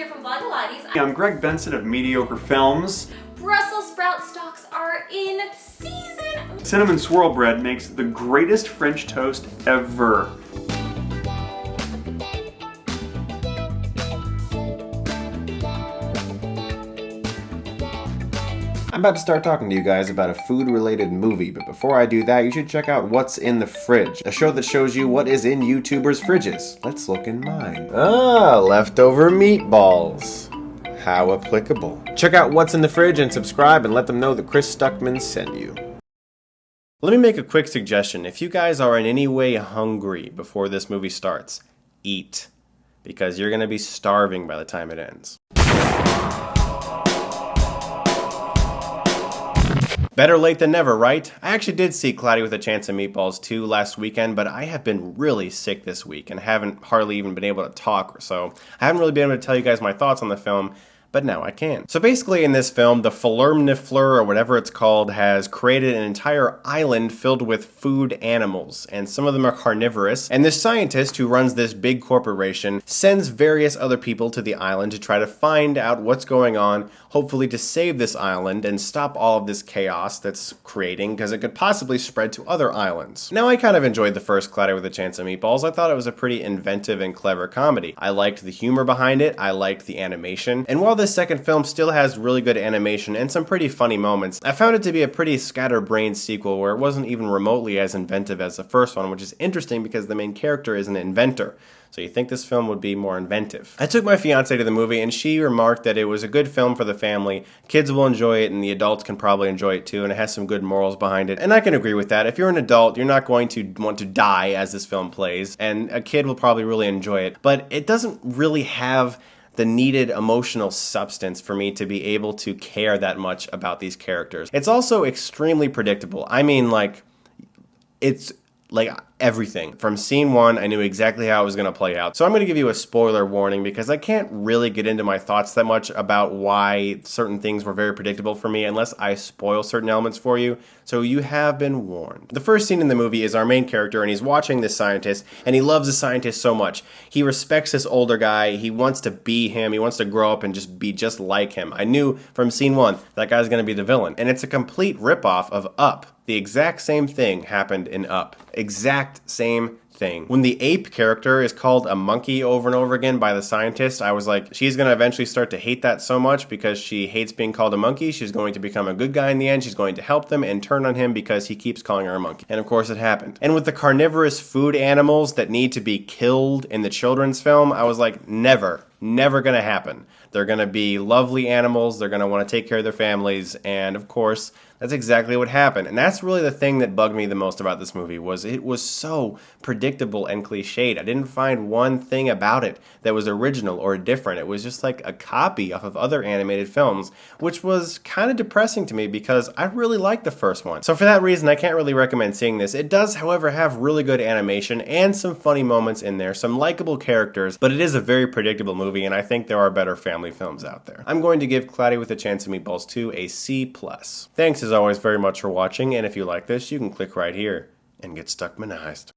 here from Vlogalates. I'm Greg Benson of Mediocre Films. Brussels sprout stocks are in season. Cinnamon swirl bread makes the greatest French toast ever. I'm about to start talking to you guys about a food-related movie, but before I do that, you should check out What's in the Fridge, a show that shows you what is in YouTubers' fridges. Let's look in mine. Ah, leftover meatballs. How applicable. Check out What's in the Fridge and subscribe and let them know that Chris Stuckmann sent you. Let me make a quick suggestion. If you guys are in any way hungry before this movie starts, eat. Because you're going to be starving by the time it ends. Better late than never, right? I actually did see Cloudy with a Chance of Meatballs 2 last weekend, but I have been really sick this week and haven't hardly even been able to talk, so I haven't really been able to tell you guys my thoughts on the film, but now I can. So basically in this film, the Fleur or whatever it's called has created an entire island filled with food animals, and some of them are carnivorous, and this scientist who runs this big corporation sends various other people to the island to try to find out what's going on, hopefully to save this island and stop all of this chaos that's creating, because it could possibly spread to other islands. Now I kind of enjoyed the first Cloudy with a Chance of Meatballs. I thought it was a pretty inventive and clever comedy. I liked the humor behind it, I liked the animation, and while this second film still has really good animation and some pretty funny moments, I found it to be a pretty scatterbrained sequel where it wasn't even remotely as inventive as the first one, which is interesting because the main character is an inventor. So you think this film would be more inventive. I took my fiance to the movie and she remarked that it was a good film for the family. Kids will enjoy it and the adults can probably enjoy it too, and it has some good morals behind it. And I can agree with that. If you're an adult, you're not going to want to die as this film plays, and a kid will probably really enjoy it. But it doesn't really have the needed emotional substance for me to be able to care that much about these characters. It's also extremely predictable. I mean, like, it's like everything. From scene one, I knew exactly how it was going to play out. So I'm going to give you a spoiler warning because I can't really get into my thoughts that much about why certain things were very predictable for me unless I spoil certain elements for you. So you have been warned. The first scene in the movie is our main character and he's watching this scientist and he loves the scientist so much. He respects this older guy. He wants to be him. He wants to grow up and just be just like him. I knew from scene one that guy's going to be the villain. And it's a complete ripoff of Up. The exact same thing happened in Up. Exact same thing. When the ape character is called a monkey over and over again by the scientist, I was like, she's going to eventually start to hate that so much because she hates being called a monkey. She's going to become a good guy in the end. She's going to help them and turn on him because he keeps calling her a monkey. And of course it happened. And with the carnivorous food animals that need to be killed in the children's film, I was like, never going to happen. They're going to be lovely animals. They're going to want to take care of their families. And of course, that's exactly what happened. And that's really the thing that bugged me the most about this movie, was it was so predictable and cliched. I didn't find one thing about it that was original or different. It was just like a copy off of other animated films, which was kind of depressing to me because I really liked the first one. So for that reason, I can't really recommend seeing this. It does, however, have really good animation and some funny moments in there, some likable characters, but it is a very predictable movie, and I think there are better family films out there. I'm going to give Cloudy with a Chance of Meatballs 2 a C+. Thanks as always very much for watching, and if you like this, you can click right here and get Stuckmanized.